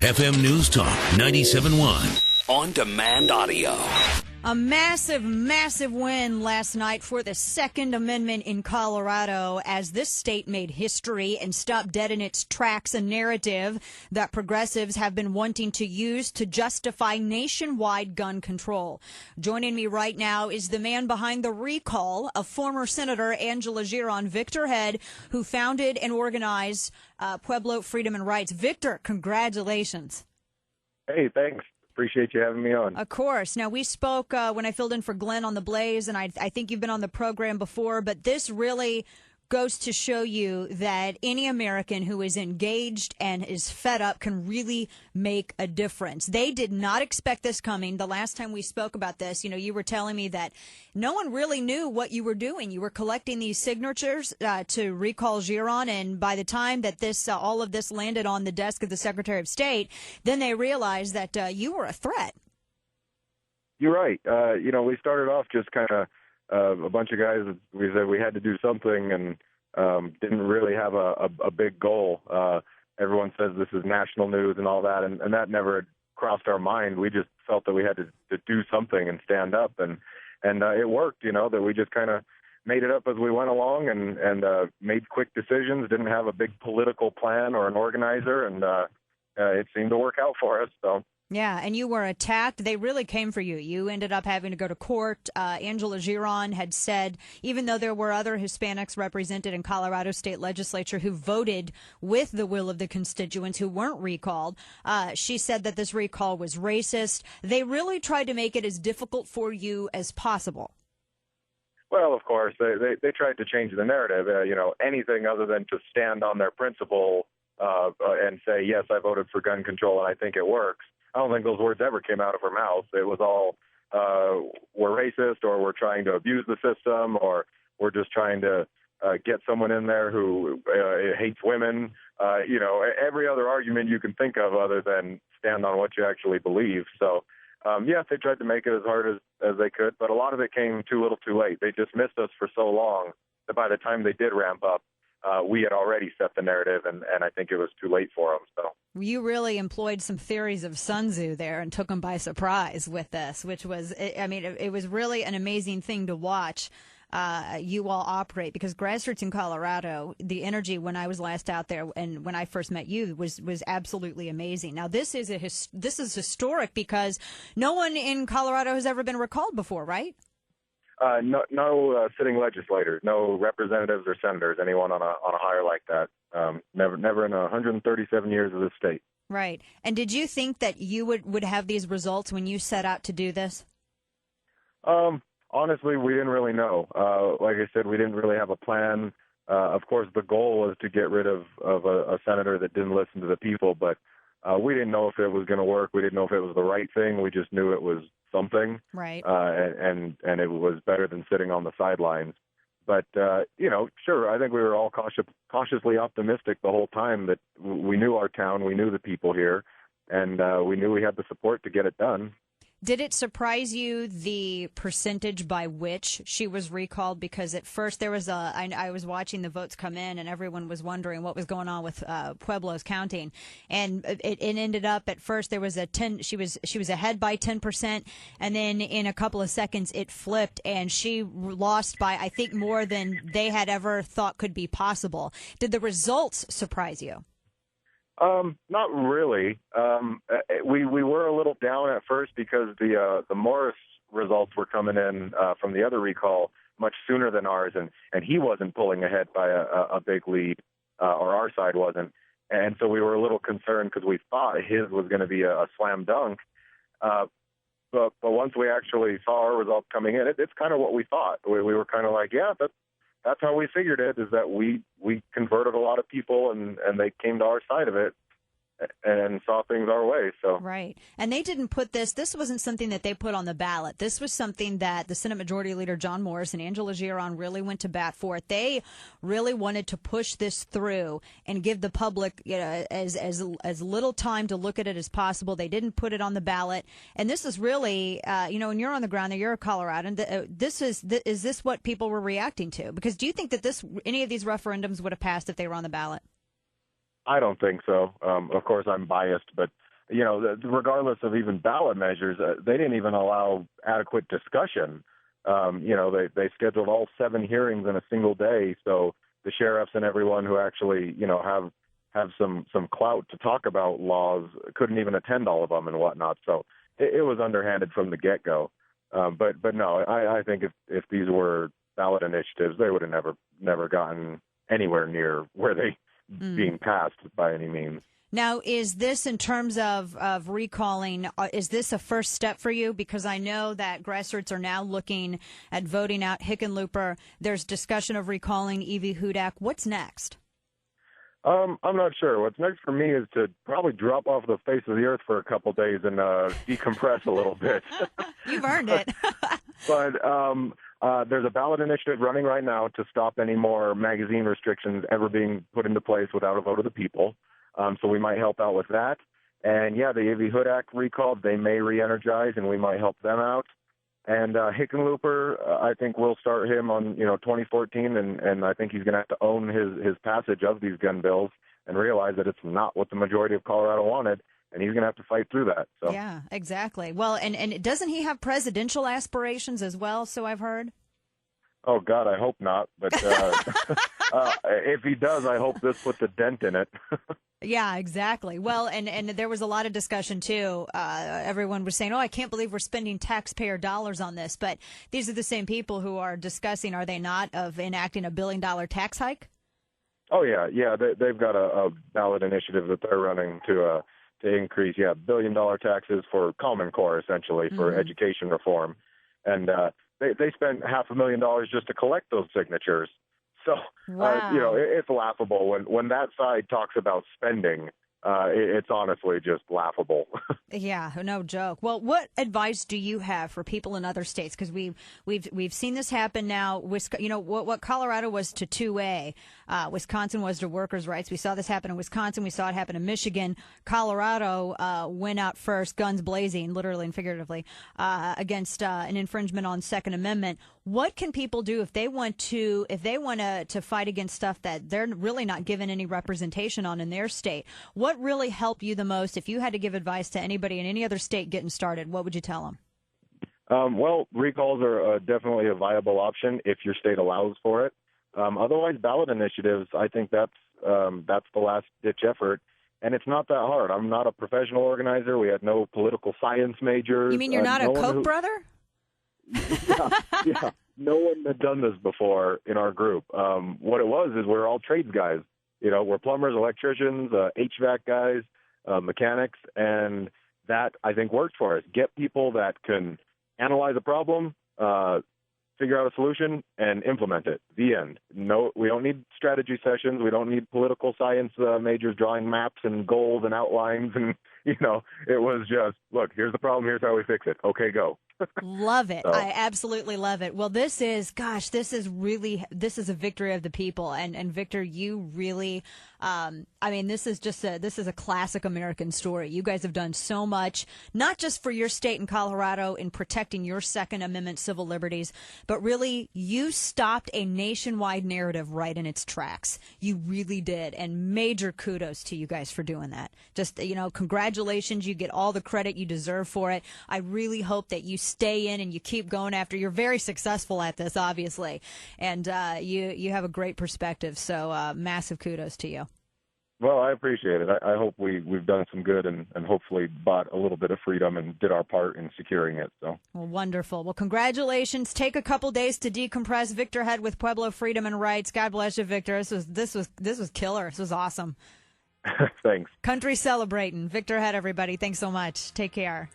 FM News Talk 97.1. On demand audio. A massive win last night for the Second Amendment in Colorado as this state made history and stopped dead in its tracks a narrative that progressives have been wanting to use to justify nationwide gun control. Joining me right now is the man behind the recall of former Senator Angela Giron, Victor Head, who founded and organized Pueblo Freedom and Rights. Victor, congratulations. Hey, thanks. Appreciate you having me on. Of course. Now, we spoke when I filled in for Glenn on The Blaze, and I think you've been on the program before, but this really goes to show you that any American who is engaged and is fed up can really make a difference. They did not expect this coming. The last time we spoke about this, you were telling me that no one really knew what you were doing. You were collecting these signatures to recall Giron, and by the time that this all of this landed on the desk of the Secretary of State, then they realized that you were a threat. You're right. We started off just kind of a bunch of guys. We said we had to do something, and didn't really have a big goal. Everyone says this is national news and all that, and that never crossed our mind. We just felt that we had to do something and stand up, and it worked. That we just kind of made it up as we went along, and made quick decisions. Didn't have a big political plan or an organizer, and it seemed to work out for us. So. Yeah, and you were attacked. They really came for you. You ended up having to go to court. Angela Giron had said, even though there were other Hispanics represented in Colorado State Legislature who voted with the will of the constituents who weren't recalled, she said that this recall was racist. They really tried to make it as difficult for you as possible. Well, of course, they tried to change the narrative. Anything other than to stand on their principle and say, yes, I voted for gun control and I think it works. I don't think those words ever came out of her mouth. It was all, we're racist, or we're trying to abuse the system, or we're just trying to get someone in there who hates women. Every other argument you can think of other than stand on what you actually believe. So, yes, they tried to make it as hard as they could, but a lot of it came too little too late. They just missed us for so long that by the time they did ramp up, we had already set the narrative, and I think it was too late for them. So. You really employed some theories of Sun Tzu there and took them by surprise with this, which was, it was really an amazing thing to watch you all operate, because grassroots in Colorado, the energy when I was last out there and when I first met you was absolutely amazing. Now, this is historic because no one in Colorado has ever been recalled before, right? No sitting legislators, no representatives or senators, anyone on a hire like that. Never in 137 years of this state. Right. And did you think that you would have these results when you set out to do this? Honestly, we didn't really know. Like I said, we didn't really have a plan. Of course, the goal was to get rid of a senator that didn't listen to the people, but we didn't know if it was going to work. We didn't know if it was the right thing. We just knew it was something. Right. And it was better than sitting on the sidelines. But, sure, I think we were all cautiously optimistic the whole time that we knew our town, we knew the people here, and we knew we had the support to get it done. Did it surprise you the percentage by which she was recalled? Because at first there was I was watching the votes come in, and everyone was wondering what was going on with Pueblo's counting, and it ended up at first there was a 10. She was ahead by 10%, and then in a couple of seconds it flipped, and she lost by I think more than they had ever thought could be possible. Did the results surprise you? Not really. We were a little down at first because the Morris results were coming in from the other recall much sooner than ours, and he wasn't pulling ahead by a big lead, or our side wasn't. And so we were a little concerned because we thought his was going to be a slam dunk. But once we actually saw our results coming in, it's kind of what we thought. We were kind of like, yeah, that's how we figured it, is that we converted a lot of people, and they came to our side of it and saw things our way. So right. And they didn't put this wasn't something that they put on the ballot. This was something that the Senate Majority Leader John Morris and Angela Giron really went to bat for. They really wanted to push this through and give the public as little time to look at it as possible. They didn't put it on the ballot. And this is really, when you're on the ground there, you're a Coloradan. Is this what people were reacting to? Because do you think that any of these referendums would have passed if they were on the ballot? I don't think so. Of course, I'm biased, but regardless of even ballot measures, they didn't even allow adequate discussion. They scheduled all 7 hearings in a single day, so the sheriffs and everyone who actually, have some clout to talk about laws couldn't even attend all of them and whatnot. So it was underhanded from the get-go. But no, I think if these were ballot initiatives, they would have never gotten anywhere near where they being passed by any means. Now, is this in terms of recalling, is this a first step for you? Because I know that grassroots are now looking at voting out Hickenlooper. There's discussion of recalling Evie Hudak. What's next? I'm not sure. What's next for me is to probably drop off the face of the earth for a couple of days and decompress a little bit. You've earned it. But there's a ballot initiative running right now to stop any more magazine restrictions ever being put into place without a vote of the people. So we might help out with that. And, yeah, the Evie Hudak recall, they may re-energize, and we might help them out. And Hickenlooper, I think we'll start him on, 2014, and I think he's going to have to own his passage of these gun bills and realize that it's not what the majority of Colorado wanted, and he's going to have to fight through that. So. Yeah, exactly. Well, and doesn't he have presidential aspirations as well, so I've heard? Oh, God, I hope not. But if he does, I hope this puts a dent in it. Yeah, exactly. Well, and there was a lot of discussion, too. Everyone was saying, I can't believe we're spending taxpayer dollars on this. But these are the same people who are discussing, are they not, of enacting a $1 billion tax hike? Oh, yeah. Yeah, they've got a ballot initiative that they're running to increase, $1 billion taxes for Common Core, essentially, for education reform. And they spent $500,000 just to collect those signatures. So, wow. It's laughable when that side talks about spending. It's honestly just laughable. Yeah, no joke. Well, what advice do you have for people in other states? Because we've seen this happen now. What Colorado was to 2A, Wisconsin was to workers' rights. We saw this happen in Wisconsin. We saw it happen in Michigan. Colorado went out first, guns blazing, literally and figuratively, against an infringement on Second Amendment. What can people do if they want to fight against stuff that they're really not given any representation on in their state? What really helped you the most? If you had to give advice to anybody in any other state getting started, what would you tell them? Well, recalls are definitely a viable option if your state allows for it. Otherwise, ballot initiatives, I think that's the last-ditch effort. And it's not that hard. I'm not a professional organizer. We had no political science majors. You mean you're not a Koch brother? Yeah. No one had done this before in our group. What it was is we're all trades guys. We're plumbers, electricians, HVAC guys, mechanics, and that, I think, works for us. Get people that can analyze a problem, figure out a solution, and implement it. The end. No, we don't need strategy sessions. We don't need political science majors drawing maps and goals and outlines. And, it was just, look, here's the problem. Here's how we fix it. Okay, go. Love it. I absolutely love it. Well, this is a victory of the people. And Victor, you really, this is a classic American story. You guys have done so much, not just for your state in Colorado in protecting your Second Amendment civil liberties, but really you stopped a nationwide narrative right in its tracks. You really did. And major kudos to you guys for doing that. Just, congratulations. You get all the credit you deserve for it. I really hope that you stay in and you keep going after. You're very successful at this, obviously, and you have a great perspective. So massive kudos to you. Well, I appreciate it. I hope we've done some good and hopefully bought a little bit of freedom and did our part in securing it. So, well, wonderful. Well, congratulations. Take a couple days to decompress. Victor Head with Pueblo Freedom and Rights. God bless you, Victor. This was killer. This was awesome. Thanks. Country celebrating. Victor Head, everybody. Thanks so much. Take care.